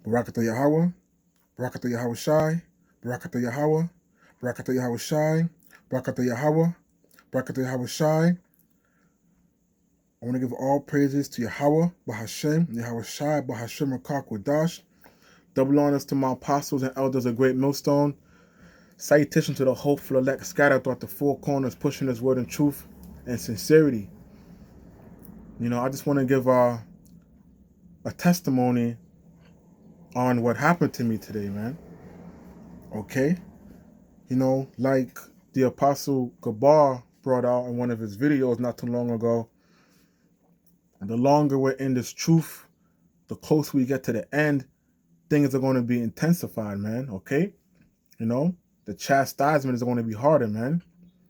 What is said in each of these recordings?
Barakatah Yahweh, Barakatah Yahweh Shai, Barakatah Yahweh, Barakatah Yahweh Shai, Barakatah Yahweh, Barakatah Yahweh Shai. I want to give all praises to Yahweh, Bahashem, Yahweh Shai, Bahashem Rakak Wadash. Double honors to my apostles and elders of Great Millstone. Salutation to the hopeful elect scattered throughout the four corners, pushing His word in truth and sincerity. I just want to give a testimony on what happened to me today, man. Okay? Like the Apostle Gabar brought out in one of his videos not too long ago, the longer we're in this truth, the closer we get to the end, things are going to be intensified, man. Okay? The chastisement is going to be harder, man.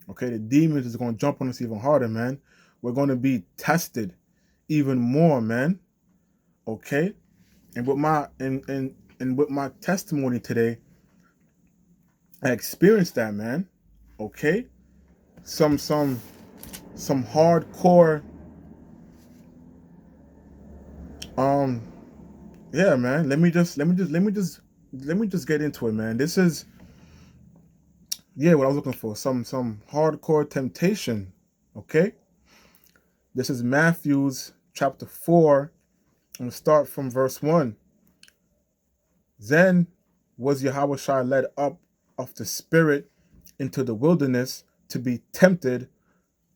Okay? The demons is going to jump on us even harder, man. We're going to be tested even more, man. Okay? And with my and with my testimony today, I experienced that, man. Okay? Some hardcore yeah, man. Let me just get into it, man. This is what I was looking for. Some hardcore temptation. Okay? This is Matthew's chapter 4. I'm gonna start from verse 1. Then was Yahushua led up of the spirit into the wilderness to be tempted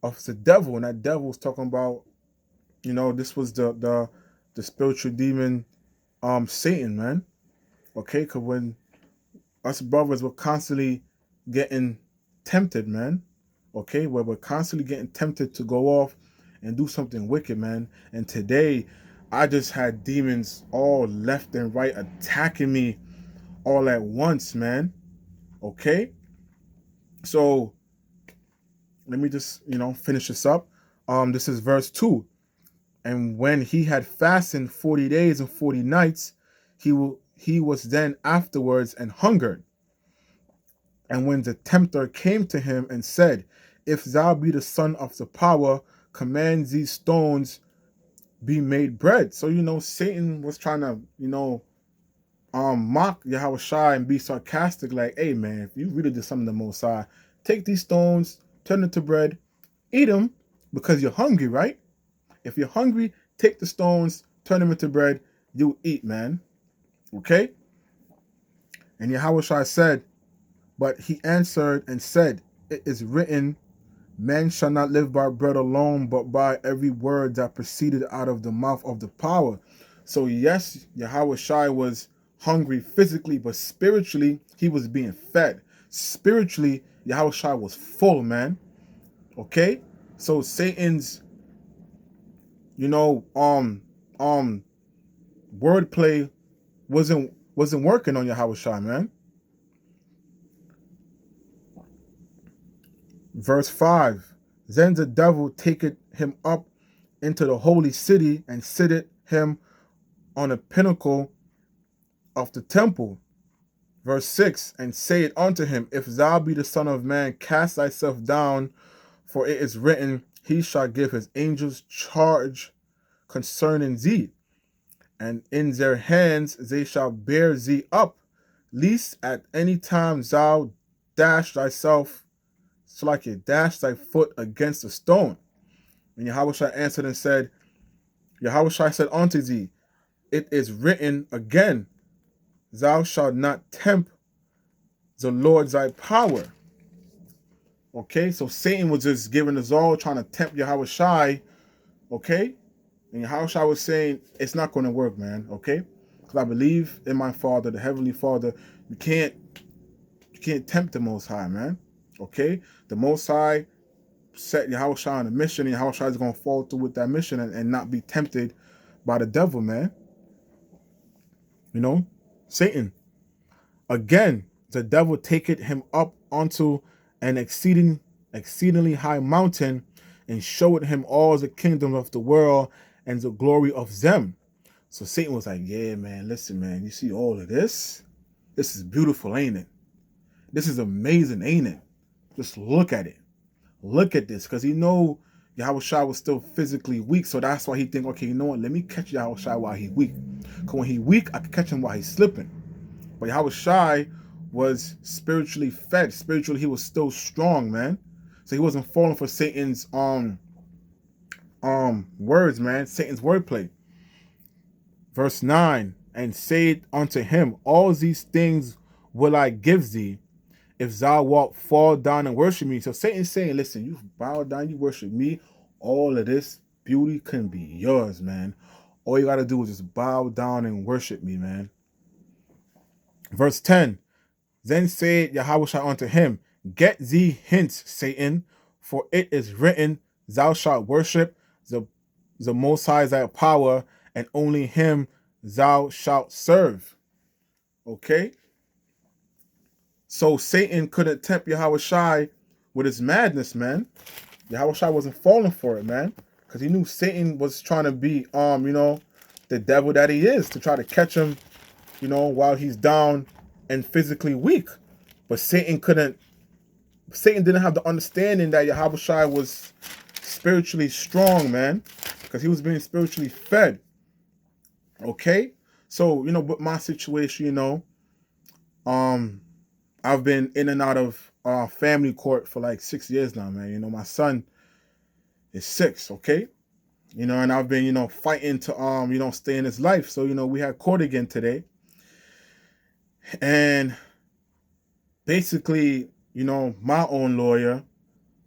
of the devil. And that devil was talking about, this was the spiritual demon, Satan, man. Okay, because when us brothers were constantly getting tempted, man. Okay, where we're constantly getting tempted to go off and do something wicked, man. And today, I just had demons all left and right attacking me all at once, man. Okay, so let me just finish this up. This is verse 2. And when he had fasted 40 days and 40 nights, he was then afterwards and hungered. And when the tempter came to him and said, If thou be the son of the power, command these stones be made bread. So Satan was trying to mock Yahushua and be sarcastic, like, hey man, if you really did something to the Most High, take these stones, turn them to bread, eat them, because you're hungry, right? If you're hungry, take the stones, turn them into bread, you eat, man. Okay? And Yahushua said, but he answered and said, It is written, man shall not live by bread alone, but by every word that proceeded out of the mouth of the power. So yes, Yahushua was hungry physically, but spiritually, he was being fed. Spiritually, Yahushua was full, man. Okay? So Satan's, wordplay wasn't working on Yahushua, man. Verse 5. Then the devil taketh him up into the holy city and sitteth him on a pinnacle of the temple. Verse 6. And saith unto him, If thou be the Son of Man, cast thyself down, for it is written, He shall give his angels charge concerning thee, and in their hands they shall bear thee up, lest at any time thou dash thyself, so like you dash thy foot against a stone. And Yahushua answered and said, Yahushua said unto thee, It is written again, Thou shalt not tempt the Lord thy power. Okay, so Satan was just giving us all, trying to tempt Yahushua. Okay, and Yahushua was saying, it's not going to work, man. Okay, because I believe in my Father, the Heavenly Father. You can't tempt the Most High, man. Okay, the Most High set Yahushua on a mission, and Yahushua is going to fall through with that mission and not be tempted by the devil, man. Satan. Again, the devil taketh him up onto an exceedingly high mountain, and showed him all the kingdom of the world and the glory of them. So Satan was like, yeah, man, listen, man, you see all of this? This is beautiful, ain't it? This is amazing, ain't it? Just look at it. Look at this, because Yahushua was still physically weak, so that's why he think, okay, you know what? Let me catch Yahushua while he's weak. Because when he weak, I could catch him while he's slipping. But Yahweh Shai was spiritually fed. Spiritually, he was still strong, man. So he wasn't falling for Satan's words, man. Satan's wordplay. Verse 9, and say unto him, all these things will I give thee, if thou wilt fall down and worship me. So Satan's saying, listen, you bow down, you worship me, all of this beauty can be yours, man. All you got to do is just bow down and worship me, man. Verse 10, then said Yahweh unto him, get thee hence, Satan, for it is written, thou shalt worship the Most High thy power, and only him thou shalt serve. Okay? So Satan couldn't tempt Yahweh Shai with his madness, man. Yahweh Shai wasn't falling for it, man. Because he knew Satan was trying to be, the devil that he is, to try to catch him, while he's down and physically weak. But Satan didn't have the understanding that Yahweh Shai was spiritually strong, man. Because he was being spiritually fed. Okay? So, with my situation, I've been in and out of family court for like 6 years now, man. My son is 6, okay? And I've been, fighting to, stay in his life. So, we had court again today. And basically, my own lawyer,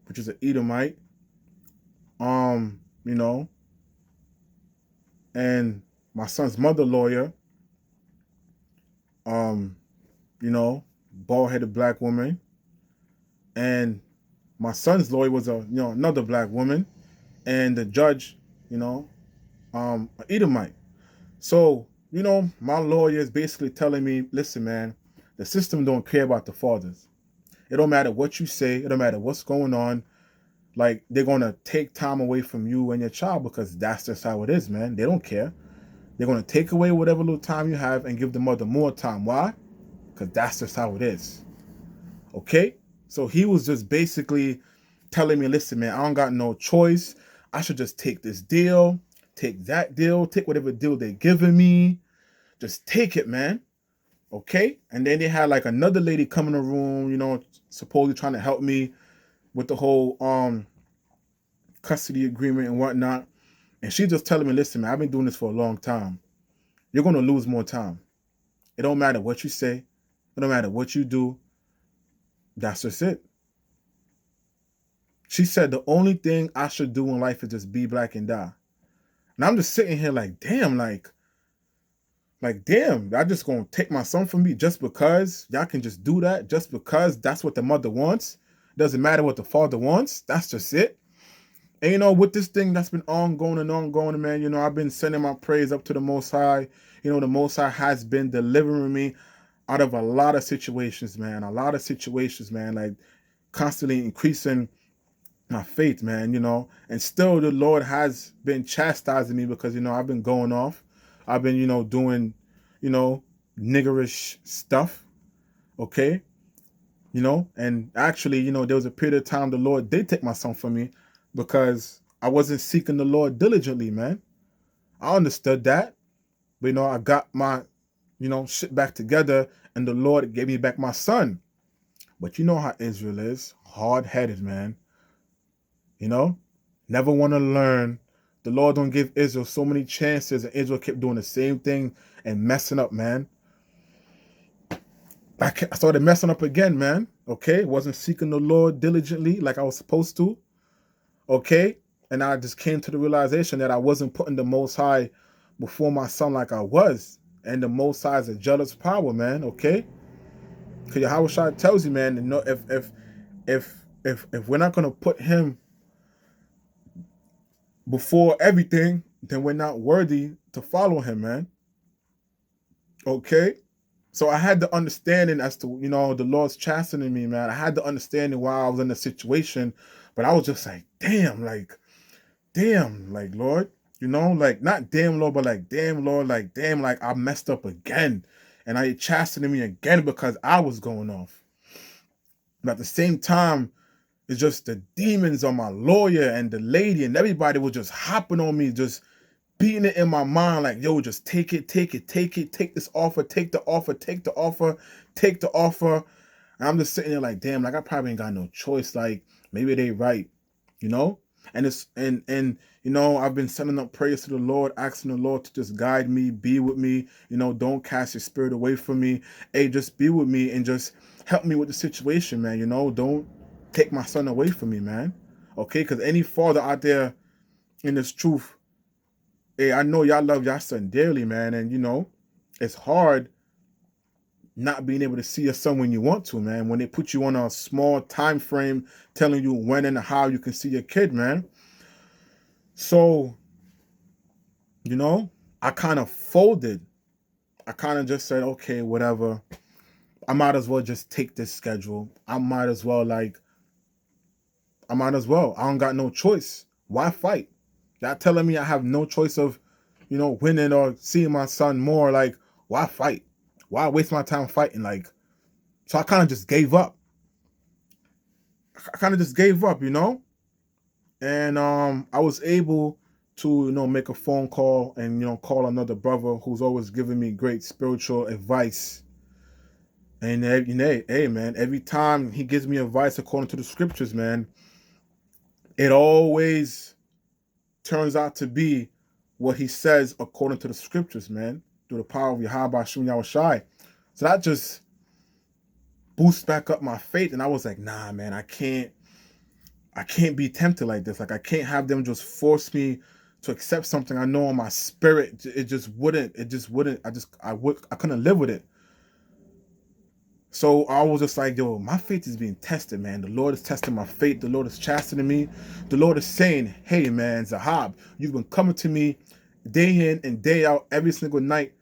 which is an Edomite, and my son's mother lawyer, bald-headed black woman, and my son's lawyer was another black woman, and the judge, an Edomite. So, my lawyer is basically telling me, listen, man, the system don't care about the fathers. It don't matter what you say. It don't matter what's going on. Like, they're going to take time away from you and your child because that's just how it is, man. They don't care. They're going to take away whatever little time you have and give the mother more time. Why? Because that's just how it is. Okay? So he was just basically telling me, listen, man, I don't got no choice. I should just take this deal, take that deal, take whatever deal they're giving me. Just take it, man. Okay? And then they had like another lady come in the room, supposedly trying to help me with the whole custody agreement and whatnot. And she's just telling me, listen, man, I've been doing this for a long time. You're going to lose more time. It don't matter what you say. It don't matter what you do. That's just it. She said the only thing I should do in life is just be black and die. And I'm just sitting here like, damn, damn, y'all just going to take my son from me just because y'all can just do that, just because that's what the mother wants. Doesn't matter what the father wants. That's just it. And, with this thing that's been ongoing, man, I've been sending my praise up to the Most High. The Most High has been delivering me out of a lot of situations, man. Like constantly increasing my faith, man, and still the Lord has been chastising me because, I've been going off. I've been, doing, niggerish stuff. Okay. And actually, there was a period of time the Lord did take my son from me because I wasn't seeking the Lord diligently, man. I understood that. But, I got my, shit back together and the Lord gave me back my son. But you know how Israel is. Hard-headed, man. Never want to learn. The Lord don't give Israel so many chances and Israel kept doing the same thing and messing up, man. I started messing up again, man. Okay? Wasn't seeking the Lord diligently like I was supposed to. Okay? And I just came to the realization that I wasn't putting the Most High before my son like I was. And the Most High is a jealous power, man. Okay? Because Yahweh Shai tells you, man, if we're not going to put him before everything, then we're not worthy to follow him, man. Okay? So I had the understanding as to, the Lord's chastening me, man. I had the understanding why I was in the situation, but I was just like, damn, Lord, not damn, Lord, but like, damn, Lord, like, damn, like I messed up again. And I chastening me again because I was going off. But at the same time, it's just the demons on my lawyer and the lady and everybody was just hopping on me, just beating it in my mind like, yo, just take it, take it, take it, take this offer, take the offer, take the offer, take the offer. And I'm just sitting there like, damn, like I probably ain't got no choice. Like maybe they right, you know? And it's and you know, I've been sending up prayers to the Lord, asking the Lord to just guide me, be with me, you know, don't cast your spirit away from me. Hey, just be with me and just help me with the situation, man. You know, don't take my son away from me, man. Okay, because any father out there in this truth, hey, I know y'all love y'all son dearly, man, and you know, it's hard not being able to see your son when you want to, man. When they put you on a small time frame telling you when and how you can see your kid, man. So, you know, I kind of folded. I kind of just said, okay, whatever. I might as well just take this schedule. I might as well. I don't got no choice. Why fight? Y'all telling me I have no choice of, you know, winning or seeing my son more. Like, why fight? Why waste my time fighting? Like, so I kind of just gave up. You know? And I was able to, you know, make a phone call and, you know, call another brother who's always giving me great spiritual advice. And hey man, every time he gives me advice according to the scriptures, man, it always turns out to be what he says according to the scriptures, man, through the power of Yahweh Shem Yahushai. So that just boosts back up my faith. And I was like, nah, man, I can't be tempted like this. Like I can't have them just force me to accept something I know in my spirit. It just wouldn't. I couldn't live with it. So I was just like, yo, my faith is being tested, man. The Lord is testing my faith. The Lord is chastening me. The Lord is saying, hey, man, Zahab, you've been coming to me day in and day out every single night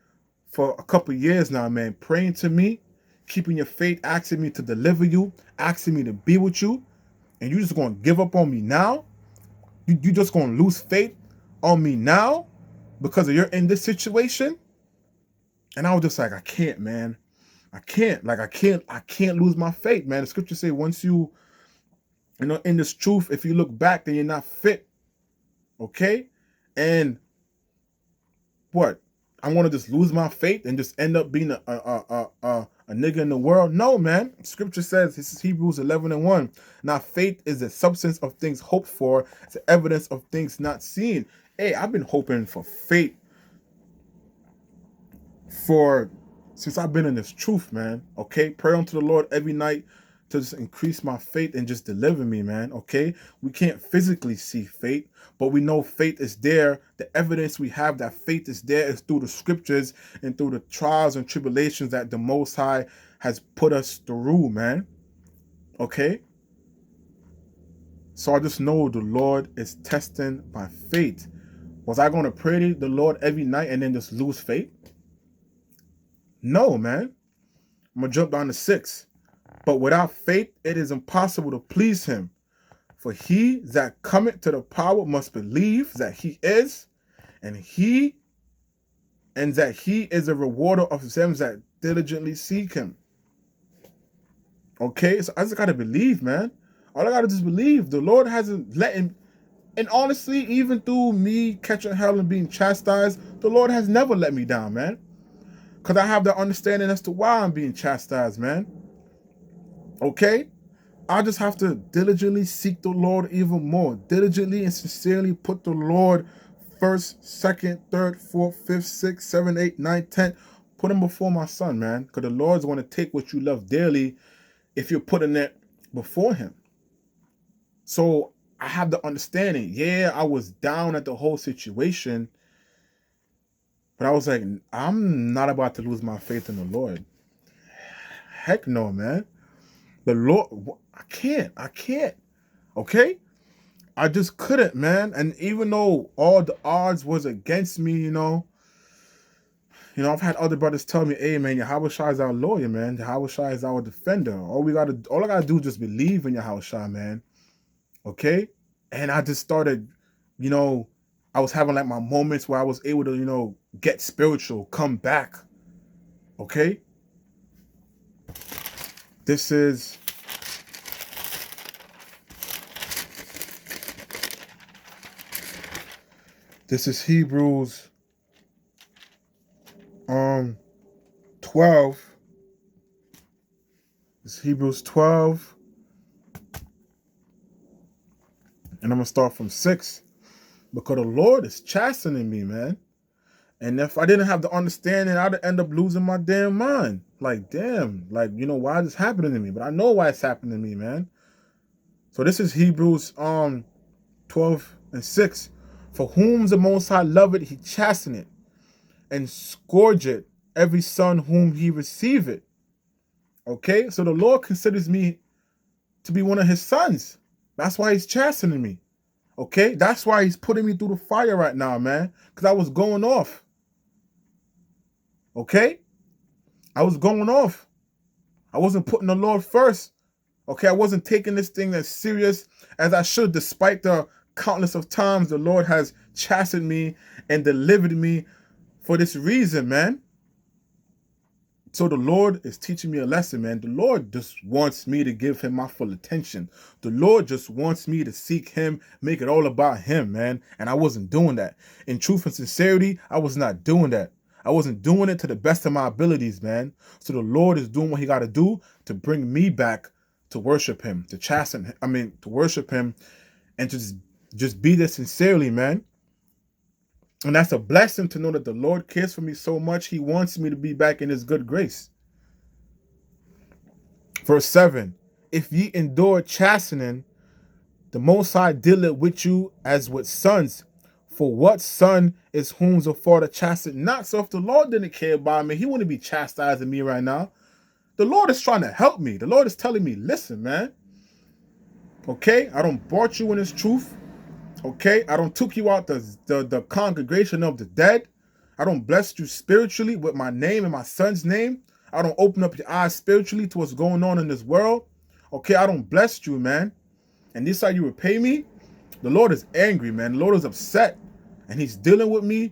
for a couple years now, man, praying to me, keeping your faith, asking me to deliver you, asking me to be with you, and you just going to give up on me now? You just going to lose faith on me now because you're in this situation? And I was just like, I can't, man. I can't lose my faith, man. The scriptures say once you know, in this truth, if you look back, then you're not fit. Okay? And what? I want to just lose my faith and just end up being a nigga in the world? No, man. Scripture says, this is Hebrews 11:1. Now, faith is the substance of things hoped for. It's the evidence of things not seen. Hey, I've been hoping for faith since I've been in this truth, man. Okay? Pray unto the Lord every night to just increase my faith and just deliver me, man. Okay? We can't physically see faith, but we know faith is there. The evidence we have that faith is there is through the scriptures and through the trials and tribulations that the Most High has put us through, man. Okay? So I just know the Lord is testing my faith. Was I going to pray to the Lord every night and then just lose faith? No, man. I'm going to jump down to 6. But without faith, it is impossible to please him. For he that cometh to the power must believe that he is, and that he is a rewarder of them that diligently seek him. Okay, so I just gotta believe, man. All I gotta just believe. The Lord hasn't let him. And honestly, even through me catching hell and being chastised, the Lord has never let me down, man. Because I have the understanding as to why I'm being chastised, man. Okay? I just have to diligently seek the Lord even more. Diligently and sincerely put the Lord first, second, third, fourth, fifth, sixth, seven, eight, nine, 10. Put him before my son, man. Because the Lord's going to take what you love dearly if you're putting it before him. So I have the understanding. Yeah, I was down at the whole situation. But I was like, I'm not about to lose my faith in the Lord. Heck no, man. The Lord, I can't. Okay? I just couldn't, man. And even though all the odds was against me, you know, I've had other brothers tell me, hey, man, Yahweh Shai is our lawyer, man. Yahweh Shai is our defender. All I gotta do is just believe in Yahweh Shai, man. Okay? And I just started, you know, I was having like my moments where I was able to, you know, get spiritual, come back. Okay? This is This is Hebrews 12. It's Hebrews 12. And I'm going to start from 6. Because the Lord is chastening me, man. And if I didn't have the understanding, I'd end up losing my damn mind. Like, damn. Like, why is this happening to me? But I know why it's happening to me, man. So this is Hebrews 12 and 6. For whom the Most High loveth, he chasteneth, and scourgeth every son whom he receiveth. Okay? So the Lord considers me to be one of his sons. That's why he's chastening me. Okay? That's why he's putting me through the fire right now, man. Because I was going off. Okay? I was going off. I wasn't putting the Lord first. Okay? I wasn't taking this thing as serious as I should, despite the countless of times the Lord has chastened me and delivered me for this reason, man. So the Lord is teaching me a lesson, man. The Lord just wants me to give him my full attention. The Lord just wants me to seek him, make it all about him, man. And I wasn't doing that. In truth and sincerity, I was not doing that. I wasn't doing it to the best of my abilities, man. So the Lord is doing what he got to do to bring me back to worship him, to worship him and to just be there sincerely, man. And that's a blessing to know that the Lord cares for me so much. He wants me to be back in his good grace. Verse 7. If ye endure chastening, the Most High dealeth with you as with sons. For what son is whom the Father chastened not? So if the Lord didn't care about me, he wouldn't be chastising me right now. The Lord is trying to help me. The Lord is telling me, listen, man. Okay, I don't brought you in his truth. Okay, I don't took you out the congregation of the dead. I don't bless you spiritually with my name and my son's name. I don't open up your eyes spiritually to what's going on in this world. Okay, I don't bless you, man. And this is how you repay me? The Lord is angry, man. The Lord is upset. And he's dealing with me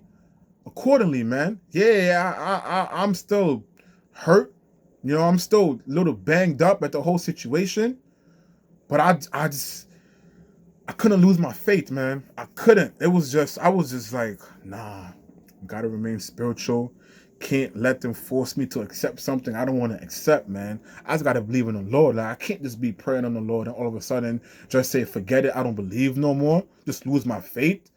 accordingly, man. Yeah, I'm still hurt. I'm still a little banged up at the whole situation. But I couldn't lose my faith, man. I couldn't. I was just like, nah, gotta remain spiritual. Can't let them force me to accept something I don't want to accept, man. I just gotta believe in the Lord. Like, I can't just be praying on the Lord and all of a sudden just say, forget it, I don't believe no more. Just lose my faith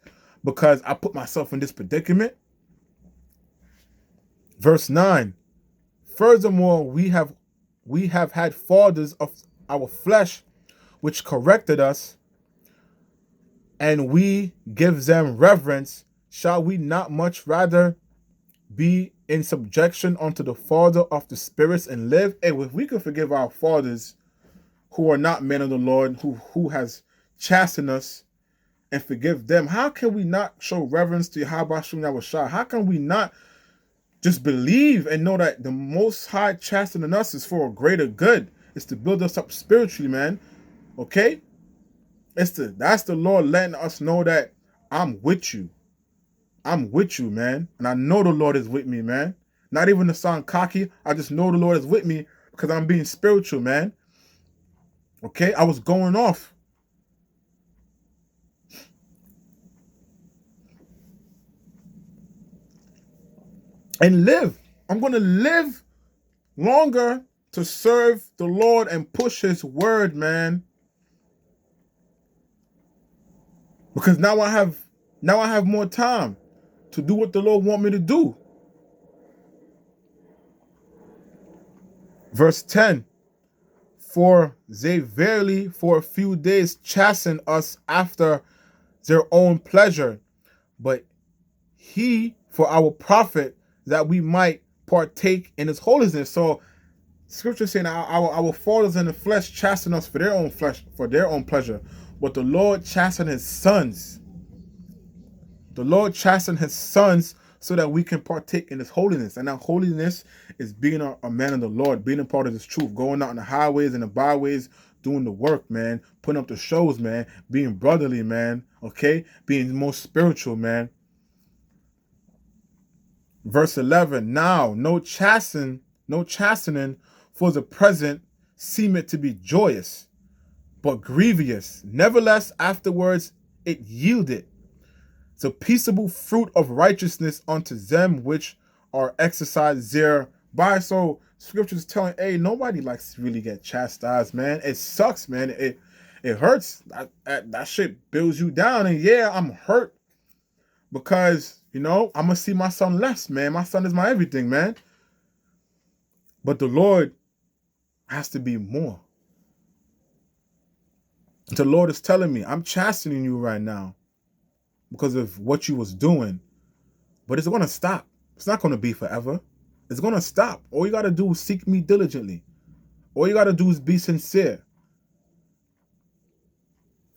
because I put myself in this predicament. Verse 9. Furthermore, we have had fathers of our flesh which corrected us, and we give them reverence. Shall we not much rather be in subjection unto the Father of the spirits and live? Hey, if we could forgive our fathers who are not men of the Lord, who chastened us, and forgive them, how can we not show reverence to Yahweh Shem Yahushua? How can we not just believe and know that the Most High chastening us is for a greater good? It's to build us up spiritually, man. Okay? That's the Lord letting us know that I'm with you. I'm with you, man. And I know the Lord is with me, man. Not even to sound cocky. I just know the Lord is with me because I'm being spiritual, man. Okay? I was going off. And live. I'm going to live longer to serve the Lord and push his word, man. Because now I have more time to do what the Lord want me to do. Verse 10. For they verily for a few days chasten us after their own pleasure, but he for our profit, that we might partake in his holiness. So scripture saying our fathers in the flesh chasten us for their own flesh, for their own pleasure. But the Lord chastened his sons. The Lord chastened his sons so that we can partake in his holiness. And that holiness is being a man of the Lord, being a part of his truth, going out in the highways and the byways, doing the work, man, putting up the shows, man, being brotherly, man, okay, being more spiritual, man. Verse 11, now no chastening for the present seemeth to be joyous, but grievous. Nevertheless, afterwards it yielded It's a peaceable fruit of righteousness unto them which are exercised thereby. So scriptures telling, hey, nobody likes to really get chastised, man. It sucks, man. It hurts. That shit builds you down. And yeah, I'm hurt because, I'm going to see my son less, man. My son is my everything, man. But the Lord has to be more. The Lord is telling me, I'm chastening you right now because of what you was doing. But it's going to stop. It's not going to be forever. It's going to stop. All you got to do is seek me diligently. All you got to do is be sincere.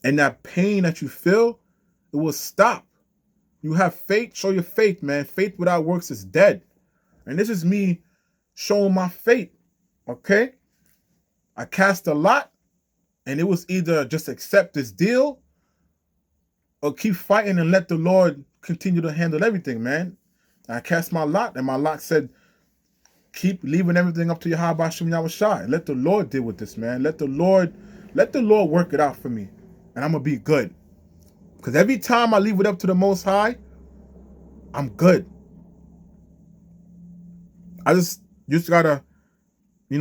And that pain that you feel, it will stop. You have faith, show your faith, man. Faith without works is dead. And this is me showing my faith, okay? I cast a lot, and it was either just accept this deal or keep fighting and let the Lord continue to handle everything, man. I cast my lot, and my lot said, keep leaving everything up to Yahweh Shem Yahushai. Let the Lord deal with this, man. Let the Lord work it out for me, and I'm going to be good. Because every time I leave it up to the Most High, I'm good. I just gotta,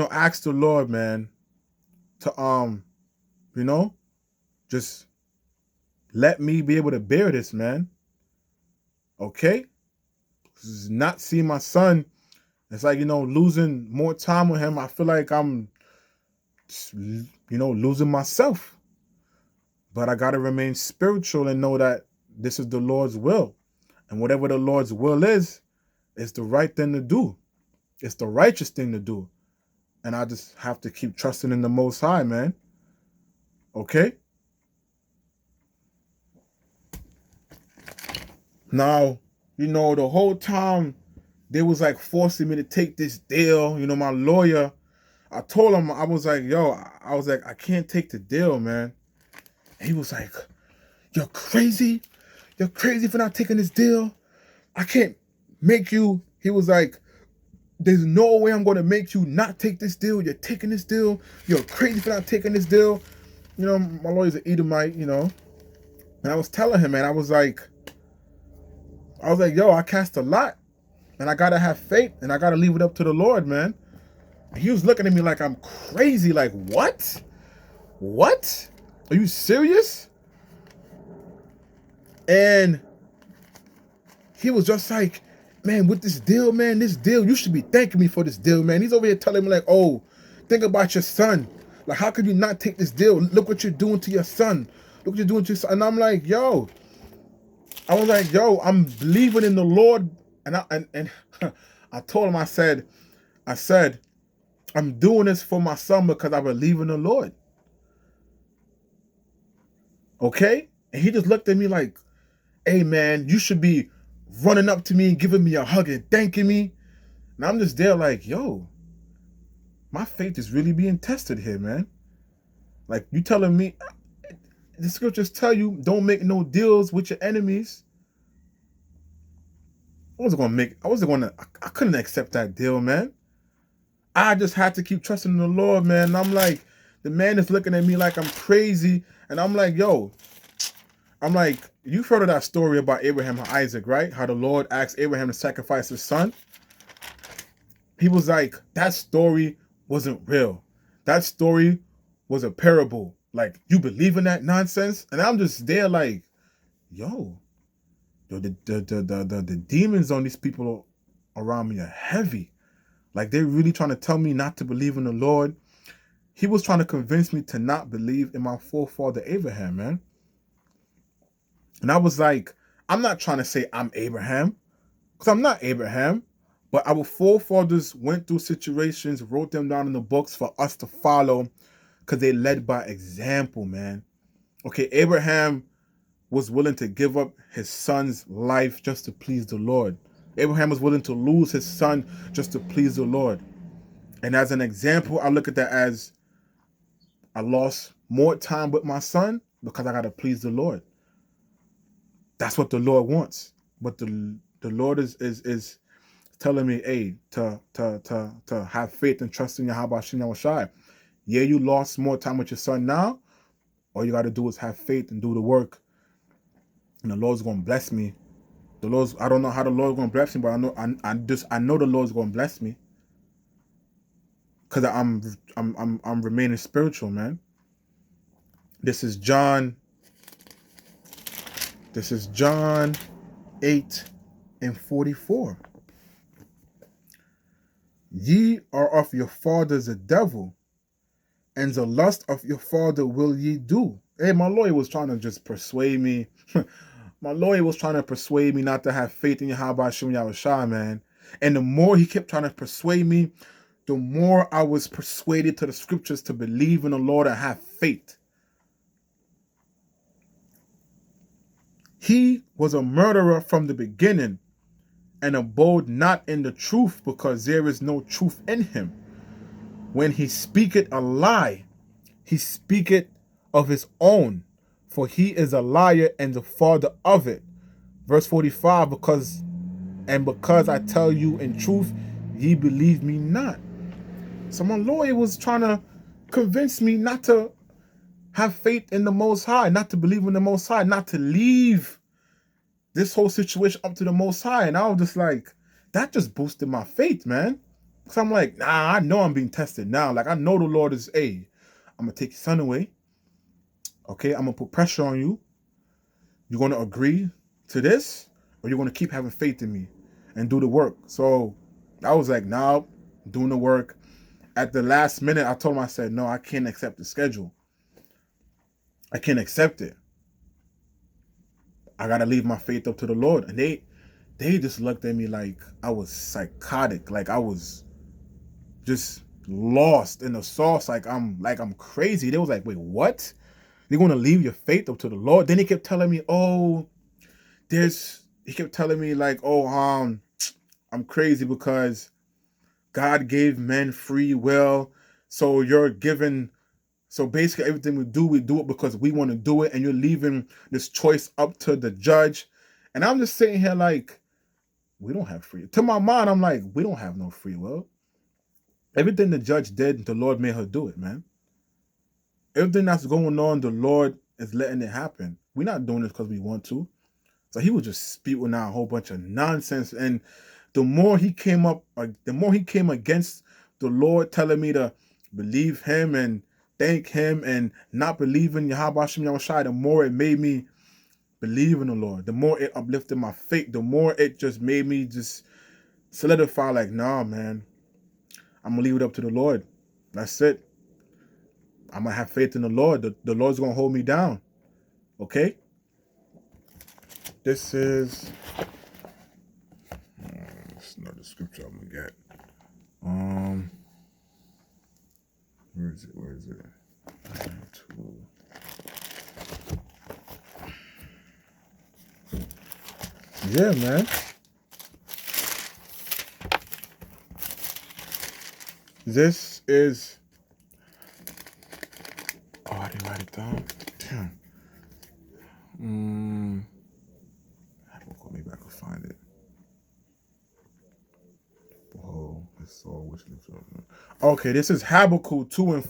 ask the Lord, man, to just let me be able to bear this, man. Okay? Not seeing my son, it's like, losing more time with him. I feel like I'm, losing myself. But I gotta remain spiritual and know that this is the Lord's will. And whatever the Lord's will is, it's the right thing to do. It's the righteous thing to do. And I just have to keep trusting in the Most High, man. Okay? Now, the whole time they was like forcing me to take this deal. My lawyer, I told him, I was like, I can't take the deal, man. And he was like, you're crazy? You're crazy for not taking this deal? I can't make you. He was like, there's no way I'm going to make you not take this deal. You're taking this deal. You're crazy for not taking this deal. My lawyer's an Edomite, And I was telling him, man, I was like, yo, I cast a lot. And I got to have faith. And I got to leave it up to the Lord, man. And he was looking at me like I'm crazy. Like, what? What? Are you serious? And he was just like, man, with this deal, you should be thanking me for this deal, man. He's over here telling me like, oh, think about your son. Like, how could you not take this deal? Look what you're doing to your son. Look what you're doing to your son. And I'm like, yo, I'm believing in the Lord. And I told him, I said, I'm doing this for my son because I believe in the Lord. Okay? And he just looked at me like, hey, man, you should be running up to me and giving me a hug and thanking me. And I'm just there like, yo, my faith is really being tested here, man. Like, you telling me, the scriptures tell you, don't make no deals with your enemies. I couldn't accept that deal, man. I just had to keep trusting in the Lord, man. And I'm like, the man is looking at me like I'm crazy. And I'm like, you've heard of that story about Abraham and Isaac, right? How the Lord asked Abraham to sacrifice his son. He was like, that story wasn't real. That story was a parable. Like, you believe in that nonsense? And I'm just there like, the demons on these people around me are heavy. Like, they're really trying to tell me not to believe in the Lord. He was trying to convince me to not believe in my forefather Abraham, man. And I was like, I'm not trying to say I'm Abraham, because I'm not Abraham. But our forefathers went through situations, wrote them down in the books for us to follow, because they led by example, man. Okay, Abraham was willing to give up his son's life just to please the Lord. Abraham was willing to lose his son just to please the Lord. And as an example, I look at that as I lost more time with my son because I got to please the Lord. That's what the Lord wants. But the Lord is telling me, hey, to have faith and trust in Yahweh Shem Yahushai. Yeah, you lost more time with your son now. All you got to do is have faith and do the work and the Lord's gonna bless me. I don't know how the Lord's gonna bless me, but I know the Lord's gonna bless me. Cause I'm remaining spiritual, man. This is John 8:44. Ye are of your father the devil, and the lust of your father will ye do. Hey, my lawyer was trying to just persuade me. My lawyer was trying to persuade me not to have faith in Yahweh Hashem Yahushua, man. And the more he kept trying to persuade me, the more I was persuaded to the scriptures to believe in the Lord and have faith. He was a murderer from the beginning, and abode not in the truth, because there is no truth in him. When he speaketh a lie, he speaketh of his own, for he is a liar and the father of it. Verse 45, because I tell you in truth, ye believe me not. So my lawyer was trying to convince me not to have faith in the Most High, not to believe in the Most High, not to leave this whole situation up to the Most High. And I was just like, that just boosted my faith, man. Because I'm like, nah, I know I'm being tested now. Like, I know the Lord is, hey, I'm going to take your son away. Okay, I'm going to put pressure on you. You're going to agree to this, or you're going to keep having faith in me and do the work. So I was like, nah, doing the work. At the last minute, I told him, I said, no, I can't accept the schedule. I can't accept it. I got to leave my faith up to the Lord. And they just looked at me like I was psychotic. Like I was just lost in the sauce. Like I'm crazy. They was like, wait, what? You're going to leave your faith up to the Lord? Then he kept telling me, he kept telling me like, I'm crazy because God gave men free will. So so basically everything we do it because we want to do it. And you're leaving this choice up to the judge. And I'm just sitting here like, we don't have free. To my mind, I'm like, we don't have no free will. Everything the judge did, the Lord made her do it, man. Everything that's going on, the Lord is letting it happen. We're not doing this because we want to. So he was just spewing out a whole bunch of nonsense. And the more he came against the Lord, telling me to believe him and thank him and not believe in Yahweh Hashem Yahushua, the more it made me believe in the Lord. The more it uplifted my faith. The more it just made me just solidify like, nah, man, I'm going to leave it up to the Lord. That's it. I'm going to have faith in the Lord. The Lord's going to hold me down. Okay? This is another scripture I'm going to get. Where is it? Yeah, man. This is... Oh, I didn't write it down. Damn. Maybe I can find it. Oh, it's all which. Okay, this is Habakkuk 2:4.